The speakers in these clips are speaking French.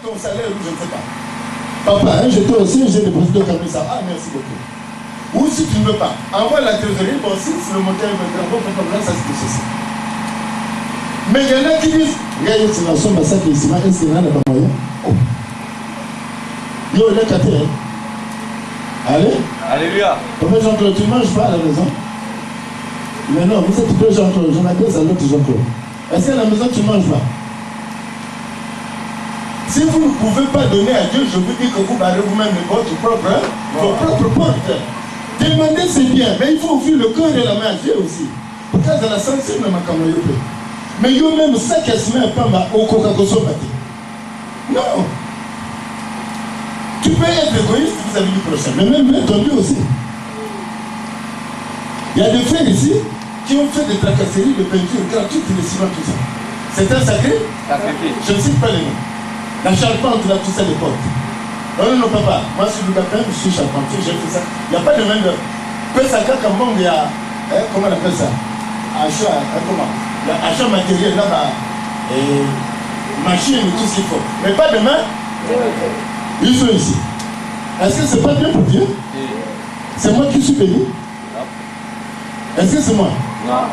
ton salaire ou je ne sais pas. Papa, hein, j'étais aussi, j'ai déposé au camion ça. Ah, merci beaucoup. Ou si tu ne veux pas, envoie la trésorerie, bon, si le monteur veut faire comme ça, c'est tout ceci. Mais il y en a qui disent, regarde, c'est la somme à ça qui est ici, est-ce qu'il y en a pas moyen? Yo, il est caté, hein. Allez. Alléluia. Papa Jean-Claude, tu ne manges pas à la maison? Mais non, vous êtes deux Jean-Claude, j'en ai deux à l'autre Jean-Claude. Est-ce qu'à la maison tu ne manges pas? Si vous ne pouvez pas donner à Dieu, je vous dis que vous barrez vous-même vos propres portes. Demander c'est bien, mais il faut ouvrir le cœur et la main à Dieu aussi. Parce que la sensibilité de ma caméra. Mais yo même ça qui se met pas au Coca-Cola. Non. Tu peux être égoïste vis-à-vis du prochain, mais même ton Dieu aussi. Il y a des frères ici qui ont fait des tracasseries de peinture gratuite et de ciment, tout ça. C'est un sacré? Je ne cite pas les noms. La charpente, là, tout ça, les portes. Non, papa. Moi, je suis du Gapin, je suis charpentier, j'ai fait ça. Il n'y a pas de main d'œuvre. Pesaka, comme il y a. Comment on appelle ça? Achat, comment? Il y a achat matériel là-bas. Machine, tout ce qu'il faut. Mais pas de main. Ils sont ici. Est-ce que c'est pas bien pour Dieu? C'est moi qui suis béni? Est-ce que c'est moi? Non.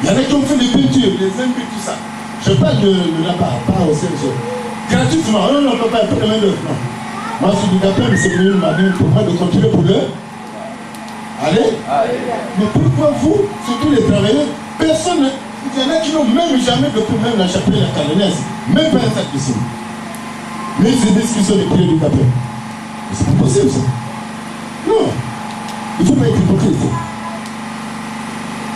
Il y en a qui ont fait des peintures, des imbus, tout ça. Je parle de là-bas, pas au CNG. Gratuitement. Non, papa, pas de main d'œuvre. Non. Moi, je suis du Gapin, mais c'est venu une manière pour moi de continuer pour eux. Allez? Mais pourquoi vous, surtout les travailleurs, personne, il y en a qui n'ont même jamais depuis même la chapelle la Calénaise, même pas un sac ici. Mais c'est des discussions des prières du Gapin. C'est pas possible ça. Non. Il ne faut pas être hypocrite.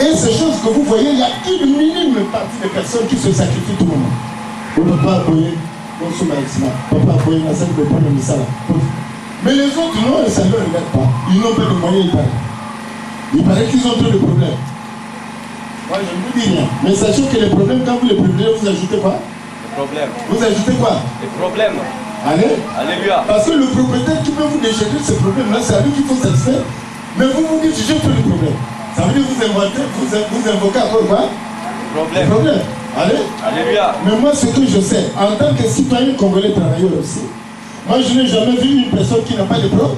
Et ces choses que vous voyez, il y a une minime partie des personnes qui se sacrifient tout le monde. On ne peut pas appuyer, on se met on ne peut pas appuyer la scène de prendre le missal. Mais les autres, non, ça ne leur regarde pas. Ils n'ont pas de moyens, il paraît. Il paraît qu'ils ont trop de problèmes. Moi, je ne vous dis rien. Mais sachez que les problèmes, quand vous les privilégiez, vous ajoutez quoi? Les problèmes. Vous ajoutez quoi? Les problèmes. Allez? Alléluia. Parce que le propriétaire qui peut vous déchérir ces problèmes-là, c'est à lui qu'il faut satisfaire. Mais vous vous dites, j'ai plus de problèmes. Ça veut dire que vous inventez, vous invoquez à quoi? Problème. Problème. Allez? Alléluia. Mais moi, ce que je sais, en tant que citoyen congolais travailleur aussi, moi, je n'ai jamais vu une personne qui n'a pas de problème.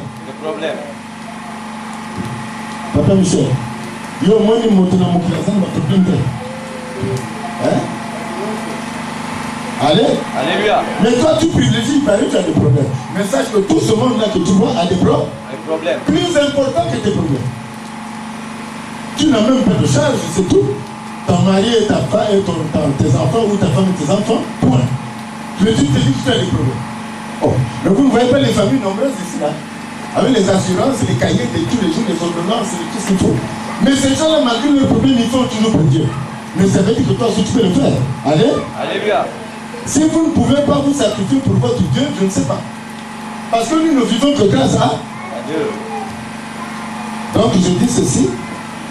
Papa Michel, yo, moi, je monte dans mon classe, je vais te hein? Allez? Alléluia. Mais toi, tu privilégies, il paraît que tu as des problèmes. Mais sache que tout ce monde-là que tu vois a des problèmes. Plus importants que tes problèmes. Tu n'as même pas de charge, c'est tout. Ton mari et ta femme et tes enfants ou ta femme et tes enfants, point. Mais tu te dis que tu as des problèmes. Oh, mais vous ne voyez pas les familles nombreuses ici, là. Avec les assurances, les cahiers de tous les jours, les ordonnances, tout ce qu'il faut. Mais ces gens-là, malgré leurs problèmes, ils font toujours pour Dieu. Mais ça veut dire que toi aussi tu peux le faire. Allez? Alléluia. Si vous ne pouvez pas vous sacrifier pour votre Dieu, je ne sais pas. Parce que nous ne vivons que grâce à Dieu. Donc je dis ceci.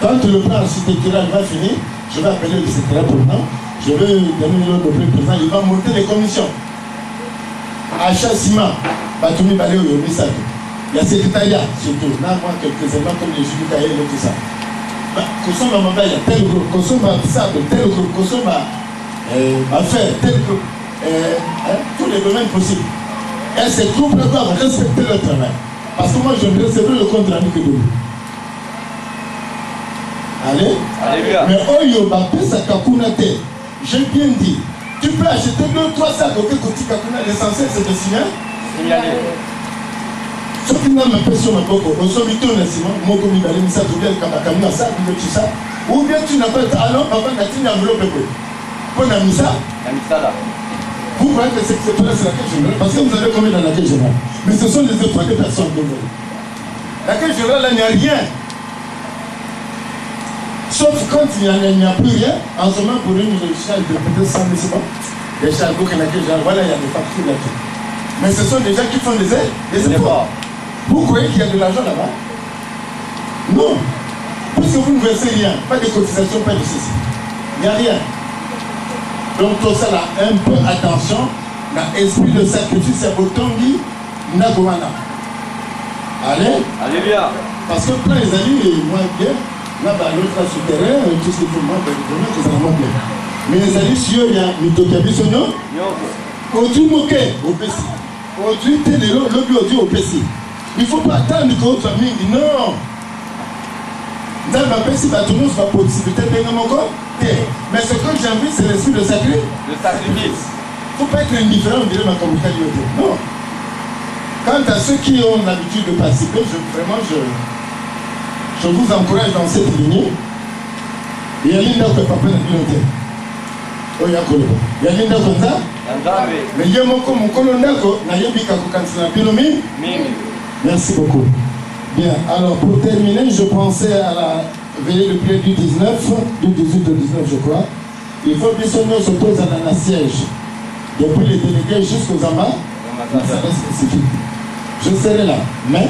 Quand le plan architectural va finir, je vais appeler le secrétaire président, je vais donner l'ordre au président, il va monter les commissions. Achat ciment, Batoumi Balé ou Yomisak. Il y a secrétariat, surtout. Là, moi, quelques éléments comme les Jules Kaye et tout ça. Consomme à Mamba, il y a tel groupe, consomme à sable, tel groupe, consomme à faire, tel groupe. Tous les domaines possibles. Et ces groupes-là doivent respecter leur travail. Parce que moi, je ne recevrai le compte rendu que de lui. Allez? Alléluia. Mais Oyo Bapé Sakakunate, j'ai bien dit, tu peux acheter 2-3 sacs au Kekoti Kakuna, l'essentiel c'est de signaler. Ce qui n'a même pas sur ma coco, au sommet de Nassima, Moko Mibali, Missa Toubiel, Kamakamina, ça, tout ça. Ou bien tu n'as pas de talent, papa n'a pas enveloppe. Pour la Missa? La Missa là. Vous croyez que c'est la caisse générale? Parce que vous avez combien dans la caisse générale? Mais ce sont les efforts des personnes que vous avez. La caisse générale, là, il n'y a rien. Sauf quand il n'y a plus rien, en ce moment, pour une charge de peut-être 100 000 secondes, les charges que la caisse générale, voilà, il y a des factures là-dessus. Mais ce sont des gens qui font des efforts. Vous croyez qu'il y a de l'argent là-bas? Non. Puisque vous ne versez rien, pas de cotisation, pas de ceci. Il n'y a rien. Donc tout ça là, un peu attention, l'esprit de sacrifice, c'est Botongi, Nagomana. Allez? Alléluia. Parce que plein les amis, moi bien, là-bas, l'autre souterrain, tout ce qu'il faut, moi, que ça va bien. Mais les amis, si il y a Mitokabi, son nom, au Tumoke, au Bessi. Aujourd'hui, tel est l'objet audio au PC. Il ne faut pas attendre que votre famille dise non. Dans ma PC, tout le monde va possibilité de gagner mon corps. Mais ce que j'ai envie, c'est l'esprit de sacrifice. Le sacrifice. Il ne faut pas être indifférent, on dirait ma communauté. Non. Quant à ceux qui ont l'habitude de participer, je vous encourage dans cette lignée. Il y a l'Inda qui est papa dans l'unité. Il y a l'Inda comme ça. Mais il y a mon colonako, merci beaucoup. Bien, alors pour terminer, je pensais à la veillée de prière du 19, du 18 au 19, je crois. Il faut que nous s'oppose à la siège. Depuis les délégués jusqu'aux amas, ça reste spécifique. Je serai là, mais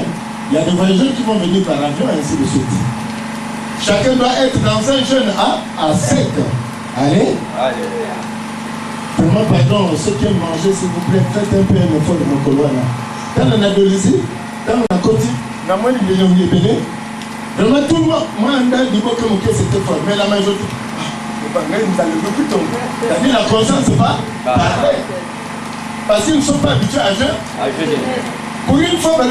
il y a des voyageurs qui vont venir par avion et ainsi de suite. Chacun doit être dans un jeûne à sec. Allez. Vraiment, pardon, ceux qui aiment manger, s'il vous plaît, faites un peu un effort de mon couloir là. Dans la Nadolésie, dans la côte, dans le monde, il y a vraiment tout le monde, moi, on a dit que c'était fort, mais la majorité, c'est-à-dire la conscience, c'est pas pareil. Parce qu'ils ne sont pas habitués à jeûner. Pour une fois, il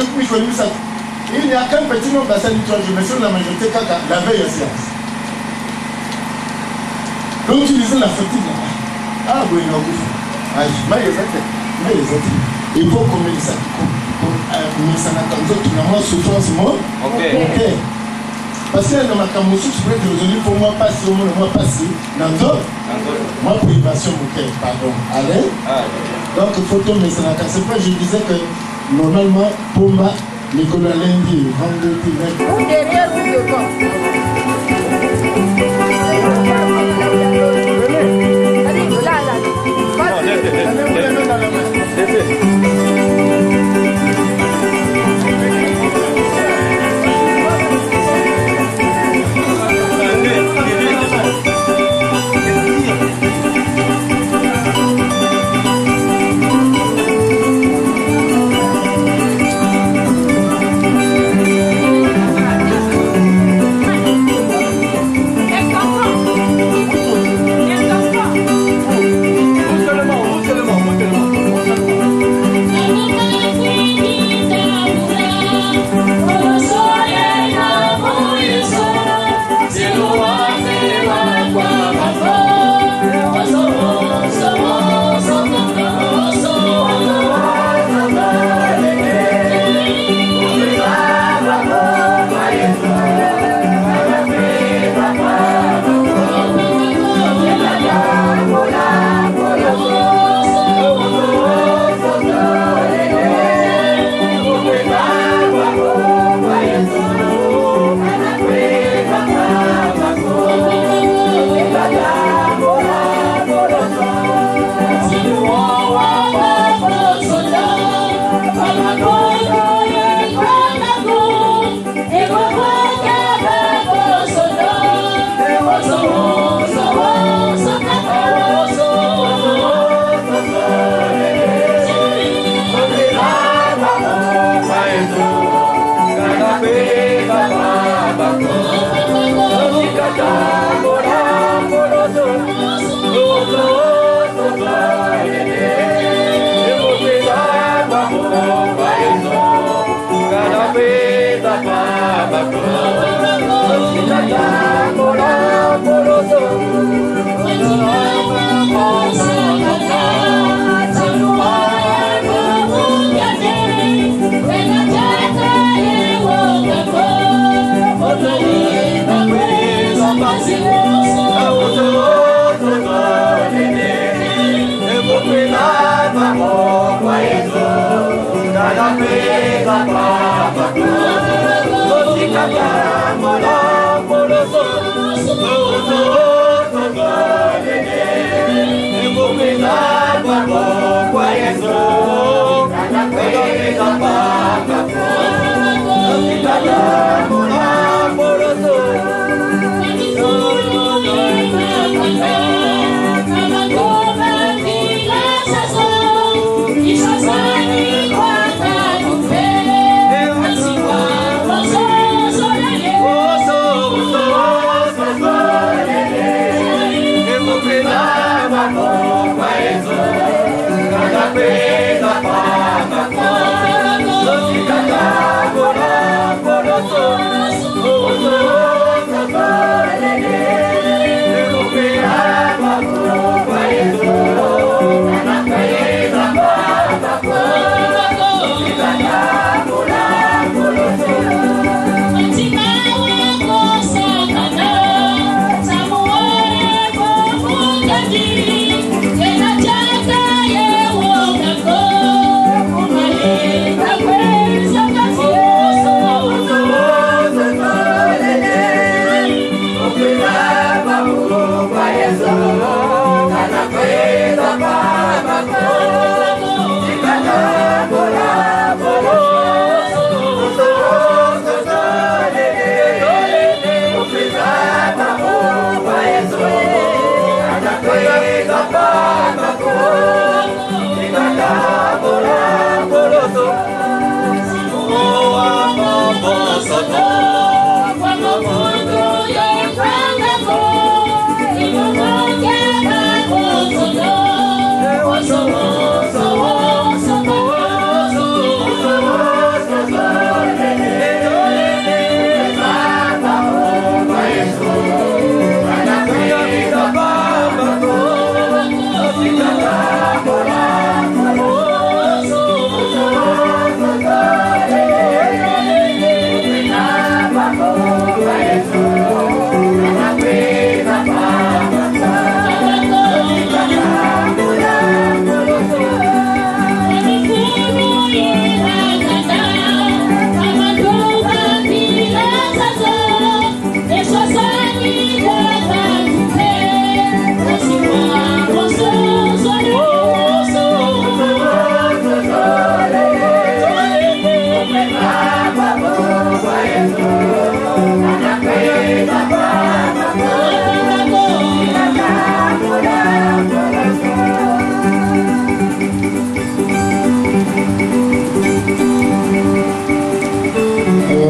n'y a qu'un petit nombre d'assaillis, je me souviens la majorité, la veille à séance. Donc, tu disais la fatigue là. Ah oui, non, il faut qu'on mette ça. Mais ça n'a pas de souffrance, moi. Ok. Parce que dans ma camouflage, je pourrais te résoudre pour moi passer, moi passer. Moi, privation, pardon. Allez. Donc, photo, mais ça n'a pas. C'est pas, je disais que normalement, pour moi, Nicolas Lundi, vendredi, derrière vous devant. Bye.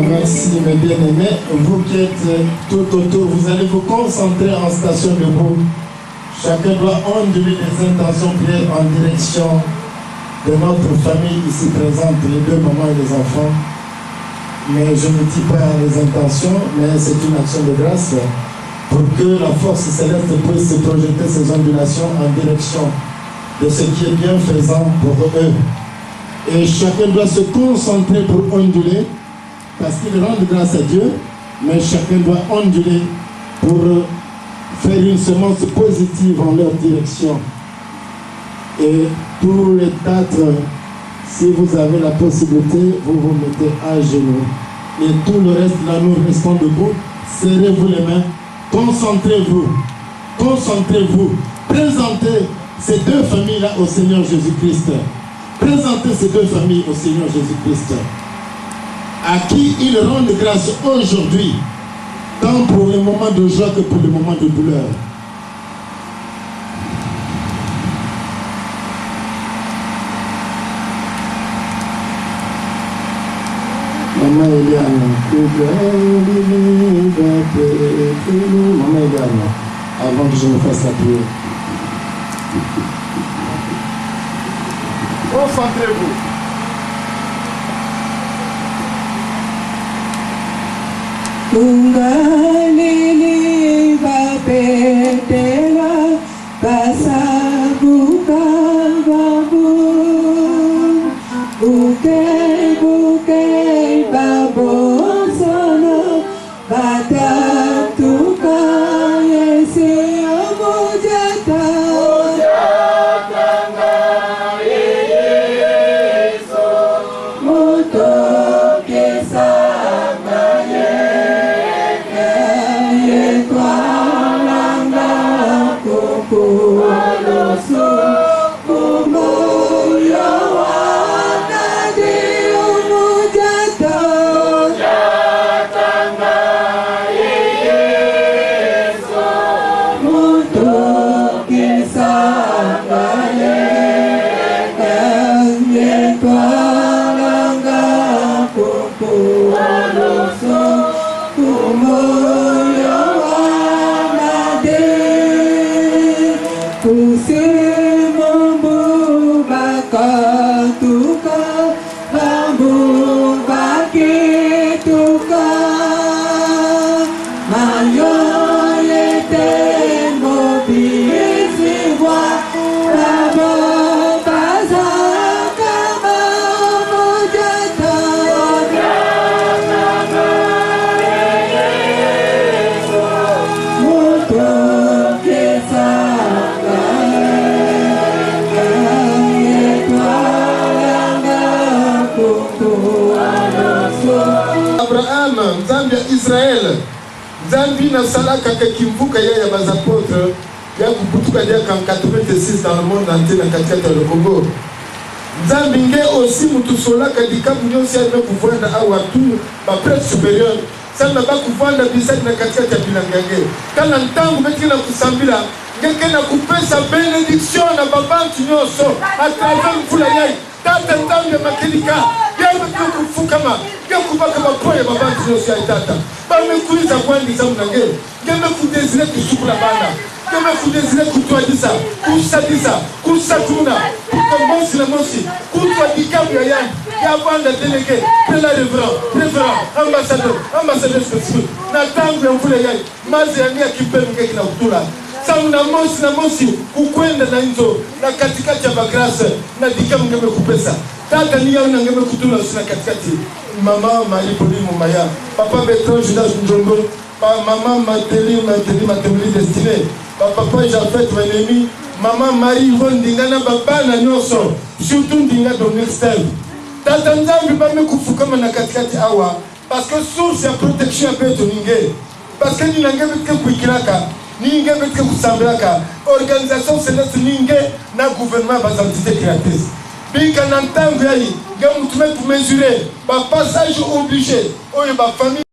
Merci mes bien-aimés, vous qui êtes tout autour, vous allez vous concentrer en station debout. Chacun doit onduler les intentions prières en direction de notre famille ici présente, les deux mamans et les enfants. Mais je ne dis pas les intentions, mais c'est une action de grâce pour que la force céleste puisse se projeter ces ondulations en direction de ce qui est bienfaisant pour eux. Et chacun doit se concentrer pour onduler, parce qu'ils rendent grâce à Dieu, mais chacun doit onduler pour faire une semence positive en leur direction. Et tous les quatre, si vous avez la possibilité, vous vous mettez à genoux. Et tout le reste, là, nous restons debout. Serrez-vous les mains. Concentrez-vous. Concentrez-vous. Présentez ces deux familles-là au Seigneur Jésus-Christ. Présentez ces deux familles au Seigneur Jésus-Christ, à qui ils rendent grâce aujourd'hui, tant pour les moments de joie que pour les moments de douleur. Maman Eliane, Maman Eliane, avant que je me fasse la prière. Concentrez-vous. Tungalili bapetela basabuka babu buke buke babosono batatuka yesi amujata Israël, Zambi na salaka kimvuka ya bazapotre ya kuputuka dia en 86 dans le monde entier na katikati ya Congo. Zambi nge aussi mutu solaka dikabu nyonsi ya kuvanda au watu ba prêtre supérieur sana ba kuvanda bisaki na katikati ya bilangange. Kana ntangu metikina kusambila ngeke na kupesa bénédiction na babantu nyonso à travers mfula yai tata nzambe makelika yaba kufukama yakubaka mapoya babantu yose tata bamekuiza kwandisa mnange ngeme kudesire kusukula bana ngeme kudesire kutwadisa kusadisa kusatuna kukombosi na mosi kutwadikamu ya yangu ya banda delege pela reverend ambassadeur spécifique na tangu ya mvule yai mazi ya kipenu keki na kutula samu na mosi kukwenda na nzo na katikati ya bagrasa na dikamu ngeme kupesa tata ni yao na ngeme kutula usina katikati mama Marie-Pauline Maya papa Bertrand Judas Njombo maman Mateli Destinée papa Jafet Vanemi maman Marie Yvonne Dingana baba na nyoso surtout Dinga Dominique Steve tata nzambi bame kufukama na katikati awa parce que source ya protection ya peto ninge parce que ni nange betke kuikilaka ninge betke kusamblaka organisation céleste ninge na gouvernement bas entité créatrice bika na ntango yayi ngamutume pour mesurer ba passage obligé oyo ba famille